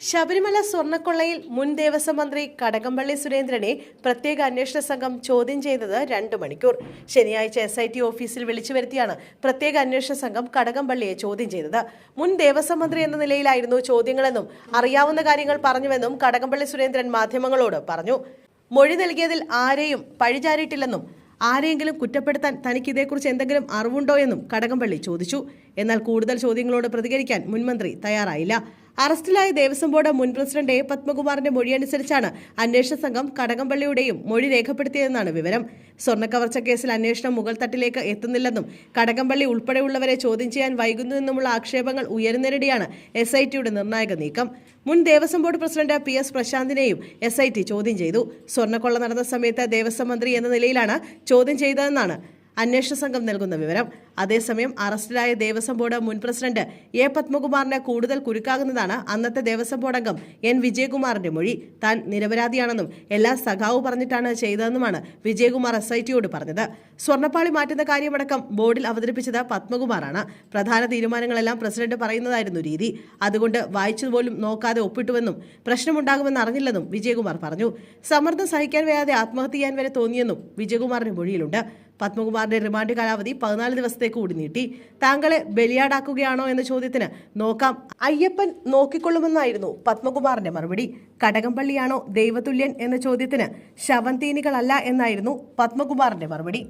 ശബരിമല സ്വർണ്ണക്കൊള്ളയിൽ മുൻ ദേവസ്വം മന്ത്രി കടകംപള്ളി സുരേന്ദ്രനെ പ്രത്യേക അന്വേഷണ സംഘം ചോദ്യം ചെയ്തത് 2 മണിക്കൂർ. ശനിയാഴ്ച SIT ഓഫീസിൽ വിളിച്ചു വരുത്തിയാണ് പ്രത്യേക അന്വേഷണ സംഘം കടകംപള്ളിയെ ചോദ്യം ചെയ്തത്. മുൻ ദേവസ്വം മന്ത്രി എന്ന നിലയിലായിരുന്നു ചോദ്യങ്ങളെന്നും അറിയാവുന്ന കാര്യങ്ങൾ പറഞ്ഞുവെന്നും കടകംപള്ളി സുരേന്ദ്രൻ മാധ്യമങ്ങളോട് പറഞ്ഞു. മൊഴി നൽകിയതിൽ ആരെയും പഴിചാരിയിട്ടില്ലെന്നും ആരെയെങ്കിലും കുറ്റപ്പെടുത്താൻ തനിക്ക് ഇതേക്കുറിച്ച് എന്തെങ്കിലും അറിവുണ്ടോ എന്നും കടകംപള്ളി ചോദിച്ചു. എന്നാൽ കൂടുതൽ ചോദ്യങ്ങളോട് പ്രതികരിക്കാൻ മുൻമന്ത്രി തയ്യാറായില്ല. അറസ്റ്റിലായ ദേവസ്വം ബോർഡ് മുൻ പ്രസിഡന്റ് പത്മകുമാറിന്റെ മൊഴിയനുസരിച്ചാണ് അന്വേഷണ സംഘം കടകംപള്ളിയുടെയും മൊഴി രേഖപ്പെടുത്തിയതെന്നാണ് വിവരം. സ്വർണ്ണക്കവർച്ച കേസിൽ അന്വേഷണം മുകൾ തട്ടിലേക്ക് എത്തുന്നില്ലെന്നും കടകംപള്ളി ഉൾപ്പെടെയുള്ളവരെ ചോദ്യം ചെയ്യാൻ വൈകുന്നുവെന്നുമുള്ള ആക്ഷേപങ്ങൾ ഉയരുന്നതിനിടെയാണ് SITയുടെ നിർണായക നീക്കം. മുൻ Devaswom board president PS പ്രശാന്തിനെയും SIT ചോദ്യം ചെയ്തു. സ്വർണ്ണക്കൊള്ള നടന്ന സമയത്ത് ദേവസ്വം മന്ത്രി എന്ന നിലയിലാണ് ചോദ്യം ചെയ്തതെന്നാണ് അന്വേഷണ സംഘം നൽകുന്ന വിവരം. അതേസമയം അറസ്റ്റിലായ ദേവസ്വം ബോർഡ് മുൻ പ്രസിഡന്റ് പത്മകുമാറിന് കൂടുതൽ കുരുക്കാകുന്നതാണ് അന്നത്തെ ദേവസ്വം ബോർഡ് അംഗം N വിജയകുമാറിന്റെ മൊഴി. താൻ നിരപരാധിയാണെന്നും എല്ലാം സഖാവ് പറഞ്ഞിട്ടാണ് ചെയ്തതെന്നുമാണ് വിജയകുമാർ SITയോട് പറഞ്ഞത്. സ്വർണ്ണപ്പാളി മാറ്റുന്ന കാര്യമടക്കം ബോർഡിൽ അവതരിപ്പിച്ചത് പത്മകുമാറാണ്. പ്രധാന തീരുമാനങ്ങളെല്ലാം പ്രസിഡന്റ് പറയുന്നതായിരുന്നു രീതി. അതുകൊണ്ട് വായിച്ചുപോലും നോക്കാതെ ഒപ്പിട്ടുവെന്നും പ്രശ്നമുണ്ടാകുമെന്ന് അറിഞ്ഞില്ലെന്നും വിജയകുമാർ പറഞ്ഞു. സമ്മർദ്ദം സഹിക്കാൻ വയ്യാതെ ആത്മഹത്യ ചെയ്യാൻ വരെ തോന്നിയെന്നും വിജയകുമാറിന്റെ മൊഴിയിലുണ്ട്. പത്മകുമാറിന്റെ റിമാൻഡ് കാലാവധി 14 ദിവസത്തേക്ക് കൂടി നീട്ടി. താങ്കളെ ബലിയാടാക്കുകയാണോ എന്ന ചോദ്യത്തിന് നോക്കാം, അയ്യപ്പൻ നോക്കിക്കൊള്ളുമെന്നായിരുന്നു പത്മകുമാറിന്റെ മറുപടി. കടകംപള്ളിയാണോ ദൈവതുല്യൻ എന്ന ചോദ്യത്തിന് ശവന്തീനികളല്ല എന്നായിരുന്നു പത്മകുമാറിന്റെ മറുപടി.